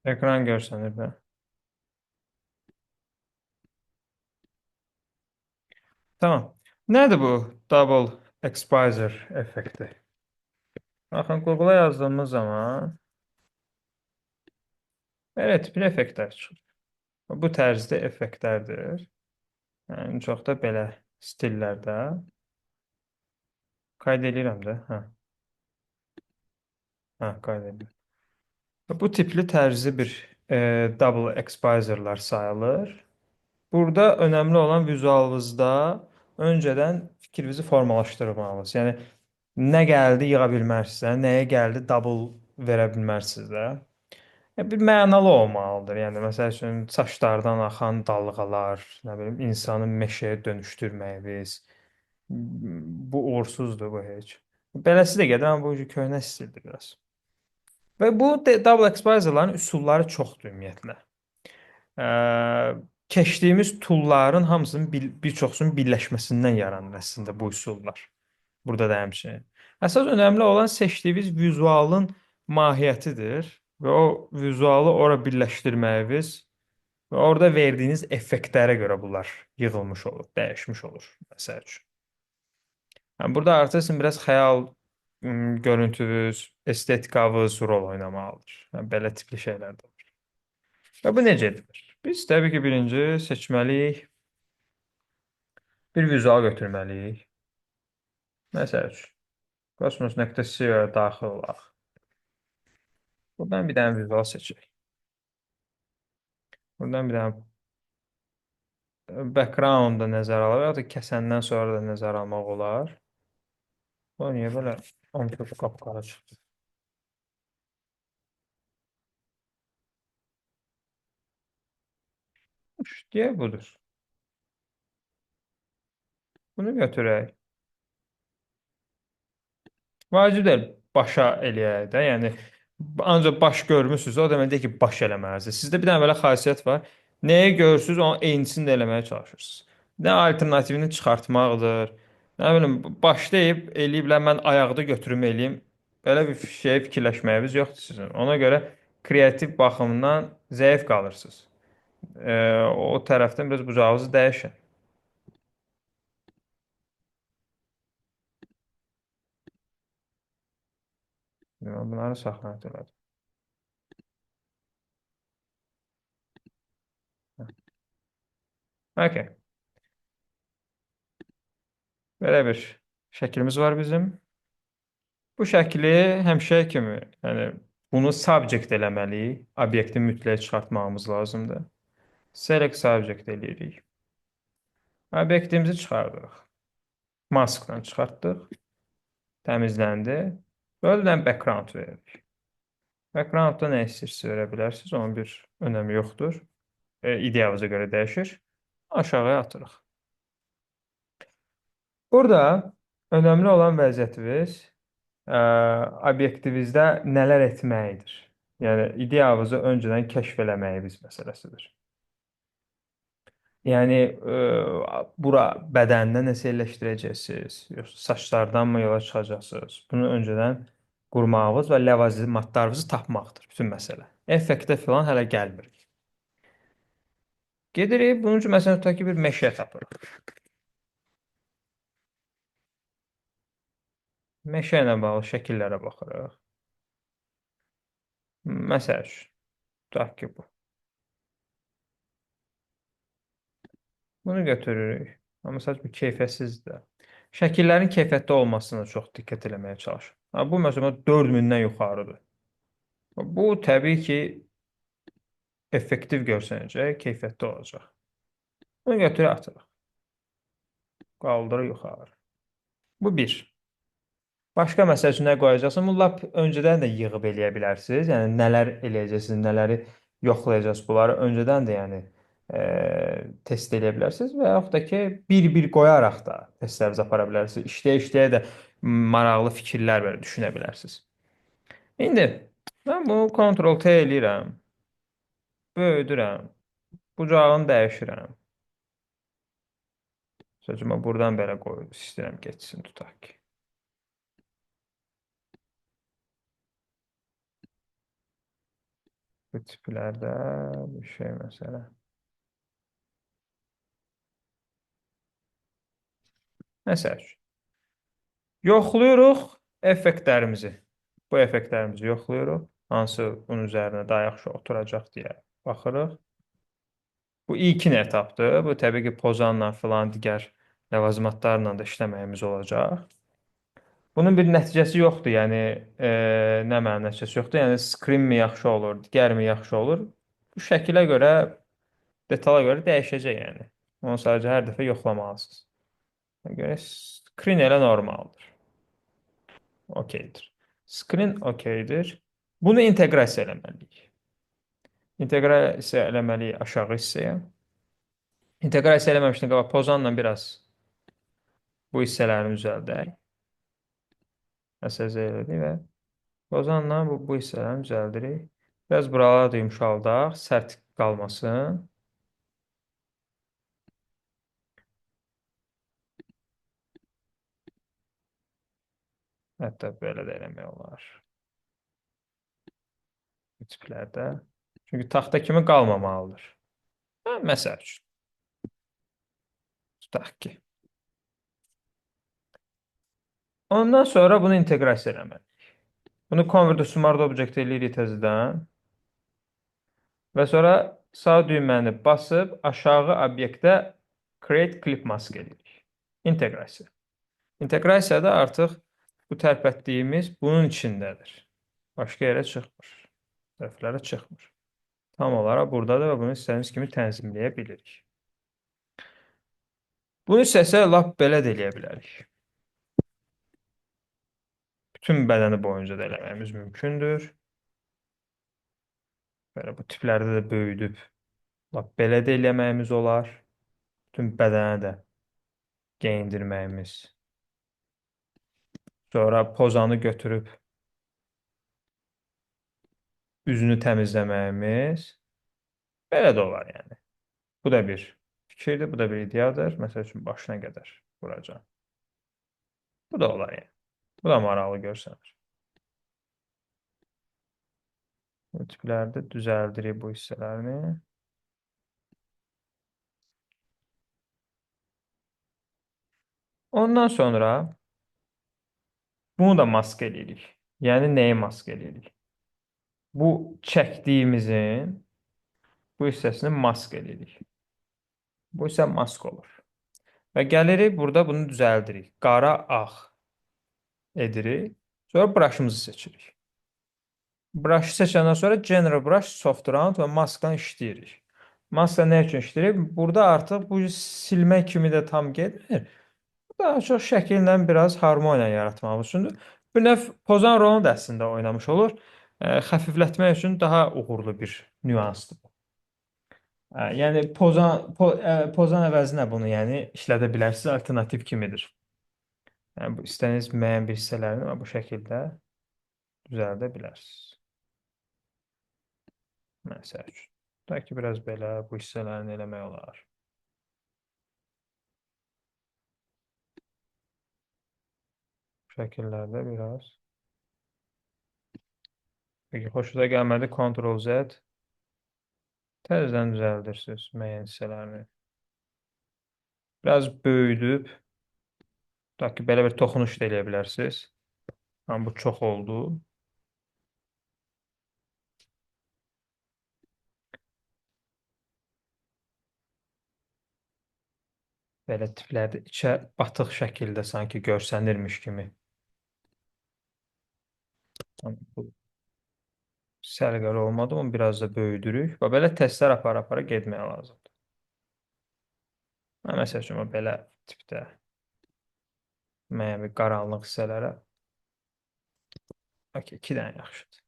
Ekran görsənir də. Tamam. Nədir bu double exposure effekti? Baxın, Google-a yazdığımız zaman belə tipli effektlər çıxır. Bu tərzdə effektlərdir. Yəni, çox da belə stillərdə. Qayd edirəm də. Qayd edirəm. Bu tipli tərzi bir double exposure'lar sayılır. Burada önəmli olan vizualınızda öncədən fikrinizi formalaşdırmalısınız. Yəni, nə gəldi yığa bilmərsiniz, nəyə gəldi double verə bilmərsiniz də. Bir mənalı olmalıdır. Yəni, məsəl üçün, saçlardan axan dalğalar, nə bilim, insanı meşəyə dönüşdürməyiniz. Bu uğursuzdur bu heç. Beləsi də gedir, amma bu köhnə stildir biraz. Və bu double exposure'ların üsulları çoxdur ümumiyyətlə. Ə, Keçdiyimiz tool'ların hamısının bir çoxunun birləşməsindən yaranır əslində bu üsullar. Burada da həmçinin. Əsas önəmli olan seçdiyiniz vizualın mahiyyətidir və o vizualı ora birləşdirməyiniz və orada verdiyiniz effektlərə görə bunlar yığılmış olur, dəyişmiş olur məsəl üçün. Yəni burada artıq sizin biraz xəyal görüntünüz, estetikavız rol oynamalıdır. Yəni belə tipli şeylər də olur. Və bu necə edilir? Biz təbii ki, birinci seçməliyik, bir vizual götürməliyik. Məsəl üçün, Cosmos.co-ya daxil olaq. Buradan bir dənə vizual seçək. Buradan bir dənə background-da nəzərə alaq, ya da kəsəndən sonra da nəzərə almaq olar. O niyə belə ampul qapqara çıxdı? Deyə budur. Bunu götürək. Vacib deyil başa eləyək də. Yəni ancaq baş görmüsünüzsə, o demək deyil ki, baş eləməlisiniz. Sizdə bir dənə belə xasiyyət var. Nəyi görürsüz, onun eynisini də eləməyə çalışırsınız. Nə alternativini çıxartmaqdır. Nə bilim, başlayıb eləyiblər, mən ayaqda götürüm eləyim. Belə bir şey fikirləşməyiniz yoxdur sizin. Ona görə kreativ baxımdan zəif qalırsınız. O tərəfdən biraz bucağınızı dəyişin. Bunları saxlayın elədim. Okay. Belə bir şəklimiz var bizim. Bu şəkli həmişə kimi, yəni bunu subject eləməliyik. Obyekti mütləq çıxartmağımız lazımdır. Select subject eləyirik. Obyektimizi çıxardırıq. Maskdan çıxartdıq. Təmizləndi. Böylədən background veririk. Backgroundda nə istəyirsiniz verə bilərsiniz. Onun bir önəmi yoxdur. İdeyanıza görə dəyişir. Aşağıya atırıq. Burada önəmli olan vəziyyətimiz obyektivizdə nələr etməyidir. Yəni ideyanızı öncədən kəşf eləməyiniz məsələsidir. Yəni bura bədəndən nəsə yerləşdirəcəksiniz, yoxsa saçlardanmı yola çıxacaqsınız? Bunu öncədən qurmağınız və ləvazimatlarınızı tapmaqdır bütün məsələ. Effektə filan hələ gəlmirik. Gedirik, bunun üçün məsələn tutaq ki, bir meşə tapırıq. Meşə ilə bağlı şəkillərə baxırıq. Məsəl üçün, tutaq ki, bu. Bunu götürürük. Amma sadəcə bu keyfiyyətsizdir. Şəkillərin keyfiyyətli olmasına çox diqqət eləməyə çalışın. Bu məsələn 4000-dən yuxarıdır. Bu təbii ki, effektiv görsənəcək, keyfiyyətli olacaq. Bunu götürək atırıq. Qaldırıq yuxarı. Bu bir. Başqa məsəl üçün nə qoyacaqsınız? Bunu lap öncədən də yığıb eləyə bilərsiniz. Yəni nələr eləyəcəksiniz, nələri yoxlayacaqsınız, bunları öncədən də yəni test eləyə bilərsiniz və yaxud da ki, bir-bir qoyaraq da testlərinizi apara bilərsiniz. İşləyə-işləyə də maraqlı fikirlər belə düşünə bilərsiniz. İndi mən bunu Ctrl-T eləyirəm, böyüdürəm, bucağını dəyişirəm. Sözümə buradan belə qoyub istəyirəm geçsin, tutaq ki. Bu tiplərdə bir şey məsələ. Məsəl üçün, yoxlayırıq effektlərimizi. Bu effektlərimizi yoxlayırıq. Hansı bunun üzərinə daha yaxşı oturacaq deyə baxırıq. Bu ilkin etapdır. Bu təbii ki, pozanla filan digər ləvazimatlarla da işləməyimiz olacaq. Bunun bir nəticəsi yoxdur, yəni nə mənim nəticəsi yoxdur, yəni screen mi yaxşı olur, digər mi yaxşı olur? Bu şəkilə görə, detala görə dəyişəcək yəni. Onu sadəcə hər dəfə yoxlamalısınız. Ona görə screen elə normaldır. Okeydir. Screen okeydir. Bunu inteqrasiya eləməliyik. İnteqrasiya eləməliyik aşağı hissəyə. İnteqrasiya eləməmişdən qabaq pozanla biraz bu hissələrini düzəldək. SZ elədik və pozanla bu hissələrini düzəldirik. Biraz buraları da yumşaldaq, sərt qalmasın. Hətta belə də eləmək olar. Bu tiplərdə. Çünki taxta kimi qalmamalıdır. Hə, məsəl üçün. Tutaq ki. Ondan sonra bunu inteqrasiya eləməliyik. Bunu Convert to Smart Object eləyirik təzədən. Və sonra sağ düyməni basıb aşağı obyektə Create Clip Mask eləyirik. İnteqrasiya. İnteqrasiyada artıq bu tərpətdiyimiz bunun içindədir. Başqa yerə çıxmır. Tərəflərə çıxmır. Tam olaraq buradadır və bunu istədiyimiz kimi tənzimləyə bilirik. Bunu istəsə lap belə də eləyə bilərik. Bütün bədəni boyunca da eləməyimiz mümkündür. Belə bu tiplərdə də böyüdüb lap belə də eləməyimiz olar. Bütün bədənə də geyindirməyimiz. Sonra pozanı götürüb üzünü təmizləməyimiz. Belə də olar yəni. Bu da bir fikirdir, bu da bir ideyadır. Məsəl üçün başına qədər vuracaq. Bu da olar yəni. Bu da maraqlı görsənir. Bu tiplərdə düzəldirik bu hissələrini. Ondan sonra bunu da mask edirik. Yəni nəyi mask edirik? Bu çəkdiyimizin bu hissəsini mask edirik. Bu isə mask olur. Və gəlirik burada bunu düzəldirik. Qara, ağ edirik. Sonra brush'ımızı seçirik. Brush'ı seçəndən sonra General Brush, Soft Round və maskdan işləyirik. Maska nə üçün işləyir? Burada artıq bu silmək kimi də tam getmir. Daha çox şəkillə biraz harmoniya yaratmaq üçündür. Bu növ pozan rolunu da əslində oynamış olur. Xəfiflətmək üçün daha uğurlu bir nüansdır. Yəni pozan əvəzinə bunu yəni işlədə bilərsiniz, alternativ kimidir. Yəni bu istədiyiniz müəyyən bir hissələrini bu şəkildə düzəldə bilərsiniz. Məsəl üçün. Tutaq ki, biraz belə bu hissələrini eləmək olar. Bu şəkillərdə biraz. Peki, xoşunuza gəlmədi, Ctrl-Z. Təzədən düzəldirsiniz müəyyən hissələrini. Biraz böyüdüb, tutaq ki, belə bir toxunuş da eləyə bilərsiniz. Amma bu çox oldu. Belə tiplərdə içə batıq şəkildə sanki görsənirmiş kimi. Bu səliqəli olmadı, onu biraz da böyüdürük. Və belə testlər apara-apara getməyə lazımdır. Məsəl üçün, belə tipdə müəyyən bir qaranlıq hissələrə. Okey, 2 dənə yaxşıdır.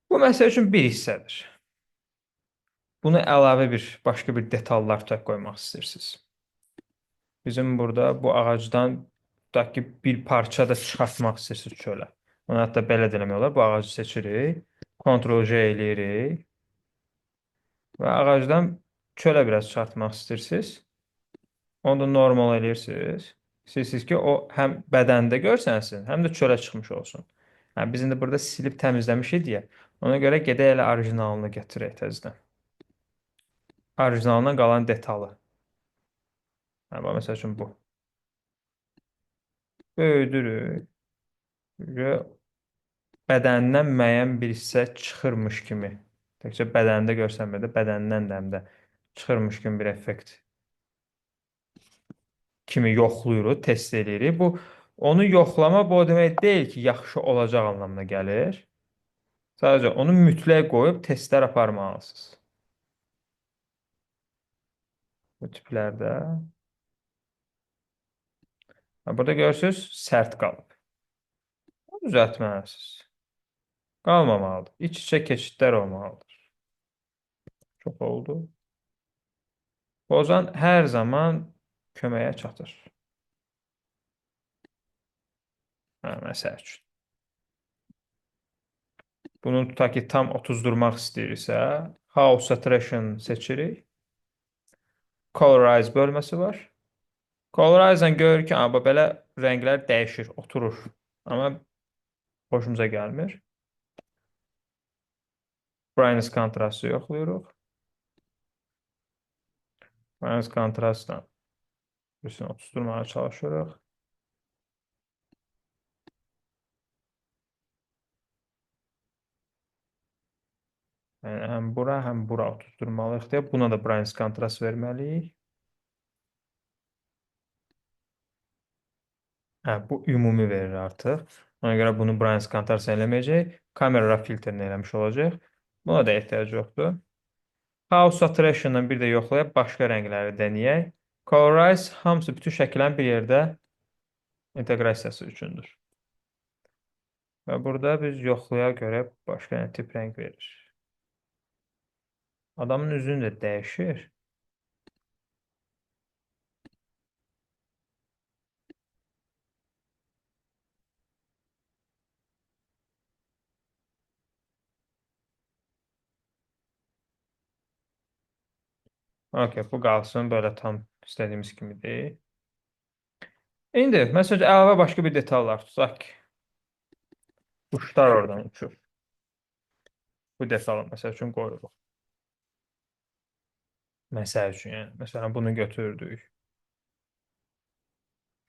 Bu məsəl üçün bir hissədir. Bunu əlavə başqa bir detallar tək qoymaq istəyirsiniz. Bizim burada bu ağacdan tutaq ki, bir parça da çıxartmaq istəyirsiniz çölə. Onu hətta belə də eləmək olar. Bu ağacı seçirik. Ctrl-J eləyirik. Və ağacdan çölə biraz çıxartmaq istəyirsiniz. Onu da normal eləyirsiniz. İstəyirsiniz ki, o həm bədəndə görsənsin, həm də çölə çıxmış olsun. Hə, biz indi burada silib təmizləmişik deyə. Ona görə gedək elə orijinalını gətirək təzədən. Orijinalından qalan detalı. Hə, bax, məsəl üçün bu. Böyüdürük. Və bədənindən müəyyən bir hissə çıxırmış kimi. Təkcə bədənində görsənmir də, bədənindən də həm də çıxırmış kimi bir effekt kimi yoxlayırıq, test edirik. Bu onu yoxlama bu o demək deyil ki, yaxşı olacaq anlamına gəlir. Sadəcə onu mütləq qoyub testlər aparmalısınız. Bu tiplərdə. Burada görürsünüz, sərt qalıb. Bunu düzəltməlisiniz. Qalmamalıdır. İç-içə keçidlər olmalıdır. Çox oldu. Pozan hər zaman köməyə çatır. Hə, məsəl üçün. Bunu tutaq ki, tam 30 istəyirsə, High Saturation seçirik. Colorize bölməsi var. Colorize-dan görür ki, belə rənglər dəyişir, oturur. Amma xoşumuza gəlmir. Brightness kontrastı yoxlayırıq. Brightness kontrastdan birisini 30 durmağa çalışırıq. Yəni, həm bura 30 durmalıyıq deyə buna da brightness kontrast verməliyik. Hə, bu ümumi verir artıq. Ona görə bunu brightness kontrast eləməyəcək. Kamera raw filtrini eləmiş olacaq. Buna da ehtiyac yoxdur. High Saturation'dan bir də yoxlayıb başqa rəngləri denəyək. Colorize hamısı bütün şəkillərin bir yerdə inteqrasiyası üçündür. Və burada biz yoxlaya görə başqa tip rəng verir. Adamın üzünü də dəyişir. Okay, bu qalsın belə tam istədiyimiz kimi deyil. İndi, məsələn, əlavə başqa bir detallar tutaq ki. Quşlar oradan uçur. Bu detalı, məsəl üçün, qoyuruq. Məsəl üçün, yəni. Məsələn, bunu götürdük.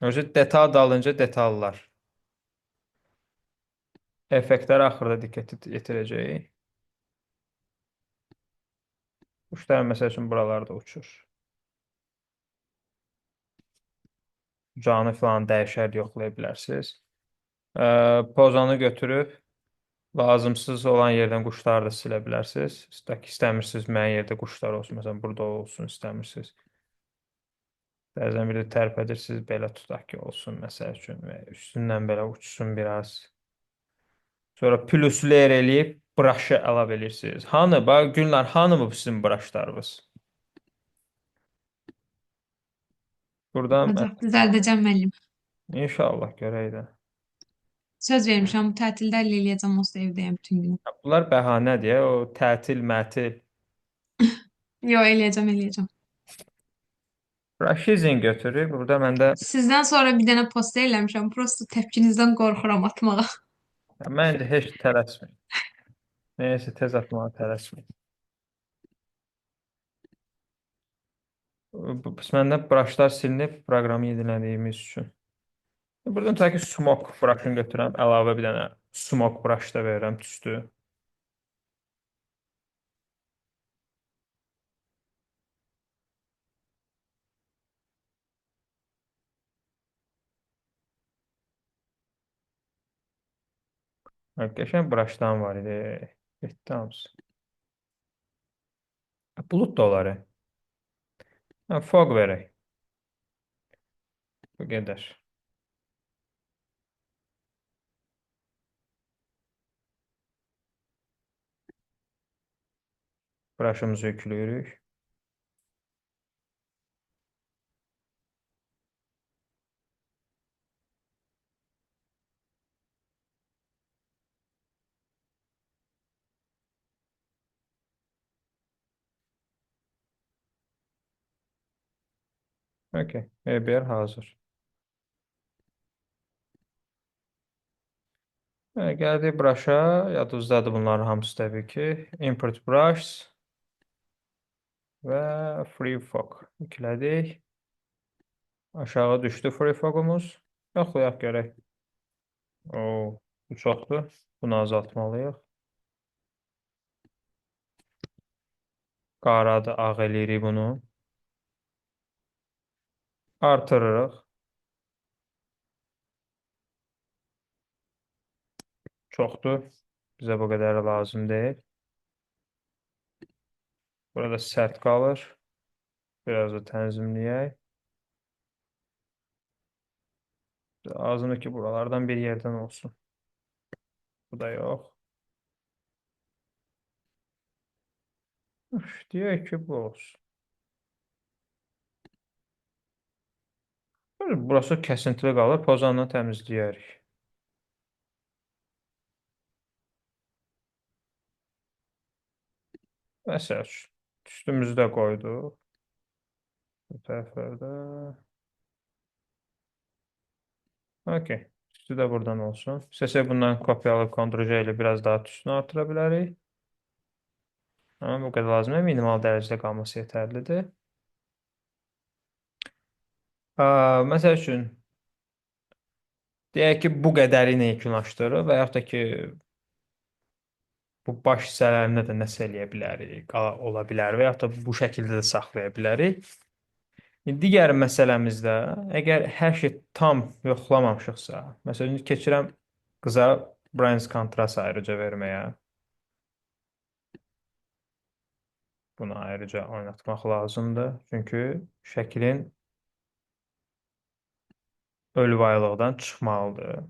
Önce detal dalınca detallar. Effektlərə axırda diqqət yetirəcəyik. Quşlar, məsəl üçün, buralarda uçur. Canı filan dəyişər, yoxlaya bilərsiniz. Pozanı götürüb lazımsız olan yerdən quşları da silə bilərsiniz. İstəmirsiniz müəyyən yerdə quşlar olsun. Məsələn, burada olsun istəmirsiniz. Bəzən bir də tərpədirsiniz, belə tutaq ki, olsun məsəl üçün. Və üstündən belə uçsun biraz. Sonra plus layer eləyib brush'ı əlavə edirsiniz. Hanı? Bax, Günlər, hanı mı sizin brushlarınız? Buradan Ancaq düzəldəcəm müəllim. inşallah görək də. Söz vermişəm, bu tətildə həll eləyəcəm, onsuz da evdəyəm bütün gün. Bunlar bəhanədir. O tətil, mətil. Yo, eləyəcəm. Brushizing götürür. Burada məndə Sizdən sonra bir dənə post eləmişəm. Prosto təpkinizdən qorxuram atmağa. mən indi heç tələsmir. Neyse tez atmağa tələsmir. Məndə brushlar silinib proqramı yenilədiyimiz üçün. Buradan tutaq ki, smoke brush'ını götürürəm. Əlavə bir dənə smoke brush da verirəm tüstü. Qəşəng brushdan var idi. Getdi hamısı. Bulut da olar. Fog verək. Bu qədər. Brush'ımızı yükləyirik. Okay. EBR hazır. Gəldik brusha. Yadınızdadır bunların hamısı təbii ki. Import brush və free fog yüklədik. Aşağı düşdü free fogumuz. Yoxlayaq gərək. Oo, bu çoxdur. Bunu azaltmalıyıq. Qaradır, ağ eləyirik bunu. Artırırıq. Çoxdur. Bizə bu qədər lazım deyil. Burada sərt qalır. Biraz da tənzimləyək. Lazımdır ki, buralardan bir yerdən olsun. Bu da yox. Üf, deyək ki, bu olsun. Burası kəsintili qalır. Pozanla təmizləyərik. Məsəl üçün, üstümüzdə qoyduq. Bu tərəflərdə. Okey. Üstü də buradan olsun. İstəsək bundan kopyalayıb Ctrl-C ilə biraz daha tüstünü artıra bilərik. Amma bu qədər lazım deyil. Minimal dərəcədə qalması yetərlidir. Məsəl üçün, deyək ki, bu qədəri ilə yekunlaşdırırıq və yaxud da ki, bu baş hissələrində də nəsə eləyə bilərik, ola bilər və yaxud da bu şəkildə də saxlaya bilərik. Digər məsələmizdə, əgər hər şey tam yoxlamamışıqsa, məsələn, keçirəm qıza Brightness kontrast ayrıca verməyə. Bunu ayrıca oynatmaq lazımdır. Çünki şəklin ölü çıxmalıdır.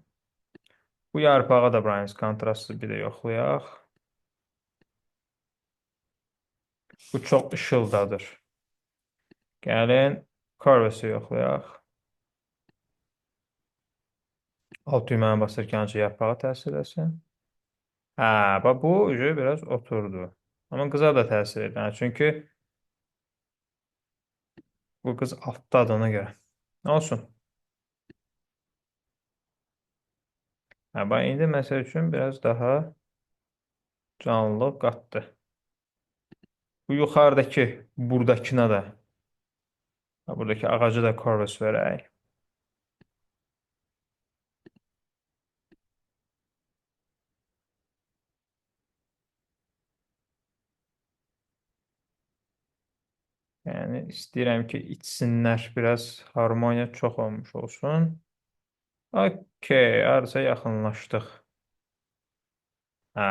Bu yarpağa da Brightness kontrastı bir də yoxlayaq. Bu çox işıldadır. Gəlin, Curves-i yoxlayaq. Alt düyməni basırkən ki, yarpağa təsir etsin. Hə, bax bu biraz oturdu. Amma qıza da təsir edir. Çünki bu qız altdadır ona görə. Olsun. Hə, bax indi məsəl üçün biraz daha canlılıq qatdı. Bu yuxarıdakı, buradakına da, buradakı ağacı da Curves verək. Yəni istəyirəm ki, içsinlər, biraz harmoniya çox olmuş olsun. Okey, hardasa yaxınlaşdıq. Hə,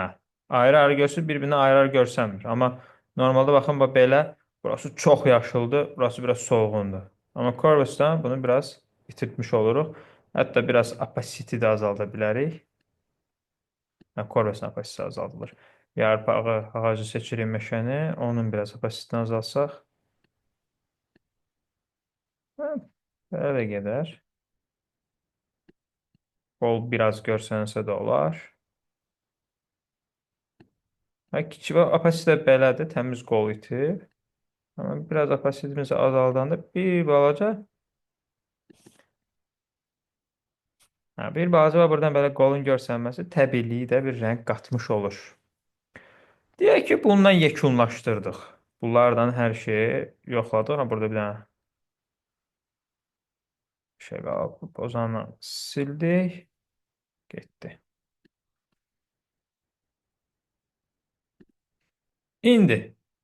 ayrı-ayrı görsün, bir-birinə ayrı-ayrı görsənmir. Amma normalda baxın, bax belə, burası çox yaşıldır, burası biraz solğundur. Amma Corvus'dan bunu biraz itirmiş oluruq. Hətta biraz opacity də azalda bilərik. Hə, Corvus'un opacity azaldılır. Yarpağı, ağacı seçirik meşəni, onun biraz opacity azalsaq. Hə, belə də gedər. Qol biraz görsənsə də olar. Hə, kiçik opacity də belədir, təmiz qol itir. Amma biraz opacitimizi azaldanda bir balaca bir balaca və buradan belə qolun görsənməsi təbiiliyi də bir rəng qatmış olur. Deyək ki, bundan yekunlaşdırdıq. Bunlardan hər şeyi yoxladıq. Ha, burada bir dənə şey qalıb. Pozanı sildik. Getdi. İndi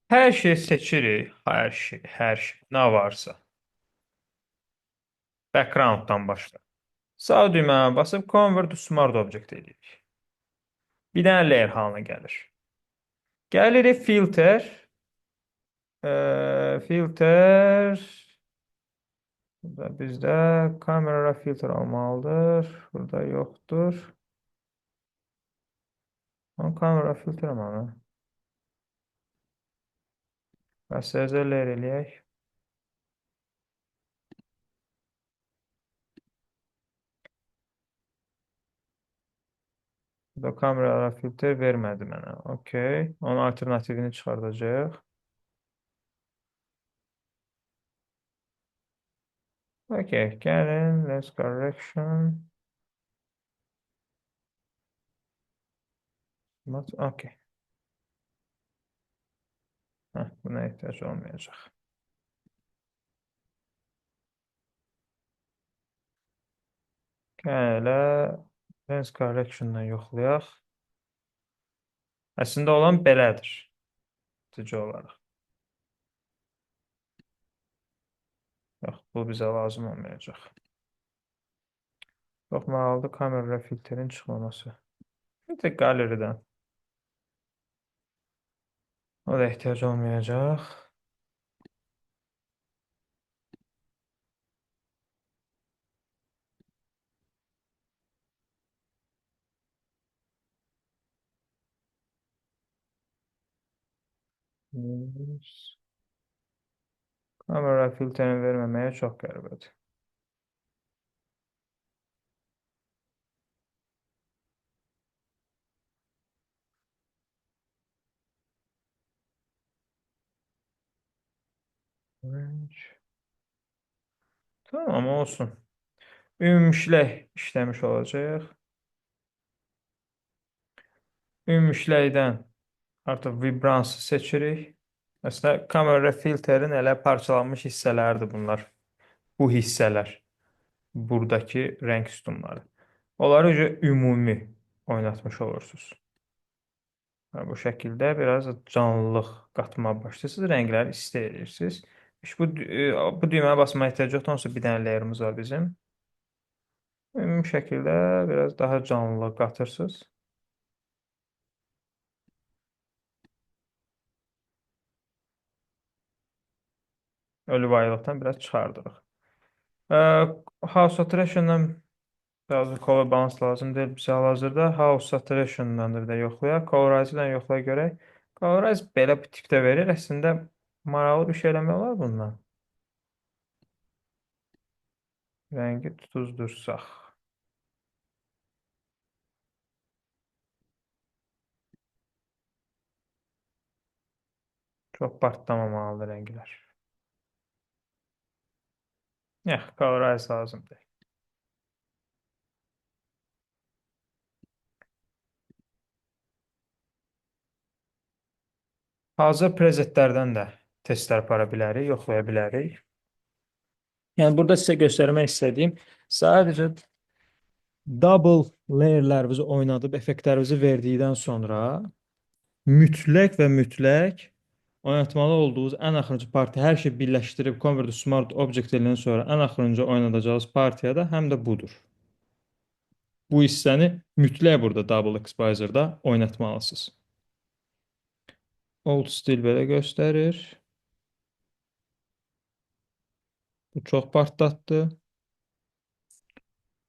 hər şeyi seçirik. Hər şey. Nə varsa. Backgrounddan başla. Sağ düyməni basıb Convert to Smart Object edirik. Bir dənə layer halına gəlir. Gəlirik filter. Filter. Burada bizdə kamera filtr olmalıdır. Burada yoxdur. Ama kamera filtr olmalı. Rastlayıcılar eləyək. Burada kamera filtr vermədi mənə. Okey. Onun alternativini çıxardacaq. Okey. Gəlin. Let's correction. Okey. Heh, buna ehtiyac olmayacaq. Gəl elə lens correction-dan yoxlayaq. Əslində olan belədir. Nəticə olaraq. Yox, bu bizə lazım olmayacaq. Çox maraqlıdır kamera və filtrin çıxmaması. Bir tek qaleriden. O da ehtiyac olmayacaq. Kamera filtrini verməməyə çox qəribədir. Tamam olsun. Ümumşilək işləmiş olacaq. Ümumşiləkdən artıq vibransı seçirik. Əslində kamera filtrin elə parçalanmış hissələridir bunlar. Bu hissələr. Buradakı rəng sütunları. Onları ümumi oynatmış olursunuz. Bu şəkildə biraz canlılıq qatmağa başlayırsınız. Rəngləri istiə edirsiniz. Bu düyməyə basmağa ehtiyac yoxdur. Onsuz bir dənə layer'ımız var bizim. Ümumi şəkildə biraz daha canlılıq qatırsınız. Ölü bayılıqdan biraz çıxardırıq. House Saturation-dan biraz color balance lazım deyil. Bizə hal-hazırda House Saturation-dan da bir də yoxlayaq. Colorize-dan yoxlaya görək. Colorize belə bu tipdə verir. Əslində maraqlı bir şey eləmək olar bundan. Rəngi tutuzdursak. Çox partlamamalıdır rənglər. Yox, colorize lazımdır. Hazır presetlərdən də testlər apara bilərik, yoxlaya bilərik. Yəni burada sizə göstərmək istədiyim sadəcə double layer'lərinizi oynadıb effektlərinizi verdikdən sonra mütləq və mütləq oynatmalı olduğunuz ən axırıncı partiya hər şey birləşdirib Convert to Smart Object elindən sonra ən axırıncı oynadacağınız partiyada həm də budur. Bu hissəni mütləq burada Double Exposur'da oynatmalısınız. Old stil belə göstərir. Bu çox partlatdı.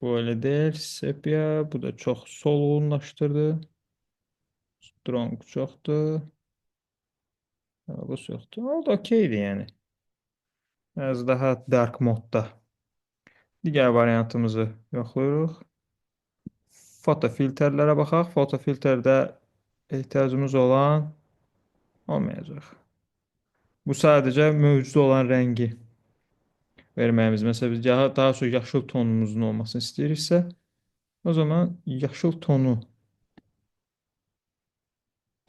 Bu elə deyil. Sepia. Bu da çox solğunlaşdırdı. Strong çoxdur. Bu yoxdur. O da okeydir yəni. Biraz daha dark modda. Digər variantımızı yoxlayırıq. Foto filtrlərə baxaq. Foto filtrdə ehtiyacımız olan olmayacaq. Bu sadəcə mövcud olan rəngi verməyimiz. Məsələn, biz daha çox yaşıl tonumuzun olmasını istəyiriksə, o zaman yaşıl tonu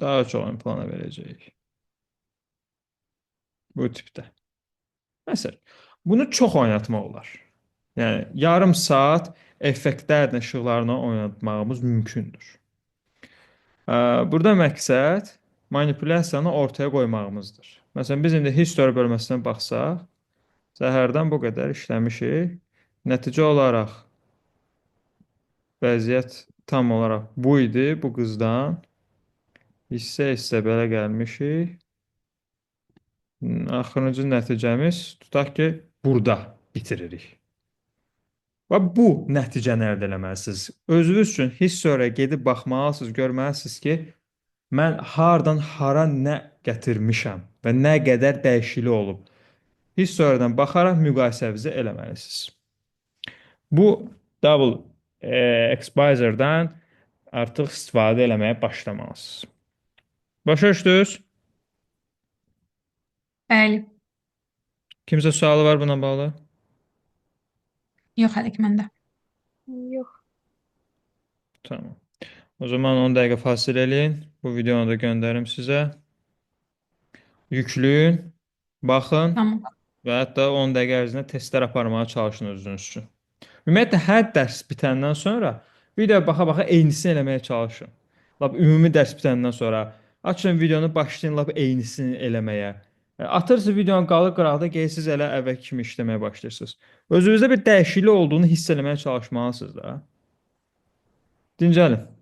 daha çox ön plana verəcəyik. Bu tipdə. Məsələn, bunu çox oynatmaq olar. Yəni, yarım saat effektlərlə işıqlarını oynatmağımız mümkündür. Burada məqsəd manipulyasiyanı ortaya qoymağımızdır. Məsələn, biz indi history bölməsinə baxsaq, səhərdən bu qədər işləmişik. Nəticə olaraq vəziyyət tam olaraq bu idi, bu qızdan. Hissə-hissə belə gəlmişik. Axırıncı nəticəmiz tutaq ki, burada bitiririk. Və bu nəticəni əldə eləməlisiniz. Özünüz üçün historyaya gedib baxmalısınız, görməlisiniz ki, mən hardan hara nə gətirmişəm və nə qədər dəyişiklik olub. Historyyadan baxaraq müqayisənizi eləməlisiniz. Bu Double Exposur'dan artıq istifadə eləməyə başlamalısınız. Başa düşdünüz? Bəli. Kimsə sualı var buna bağlı? Yox, hələ ki məndə. Yox. Tamam. O zaman 10 dəqiqə fasilə eləyin. Bu videonu da göndərim sizə. Yükləyin, baxın Tamam. və hətta 10 dəqiqə ərzində testlər aparmağa çalışın özünüz üçün. Ümumiyyətlə, hər dərs bitəndən sonra videoya baxa-baxa eynisini eləməyə çalışın. Lap ümumi dərs bitəndən sonra açın videonu, başlayın lap eynisini eləməyə. Atırsınız videonu qalır qıraqda, geysiz elə əvvəl kimi işləməyə başlayırsınız. Özünüzdə bir dəyişiklik olduğunu hiss eləməyə çalışmalısınız da. Dincəlin.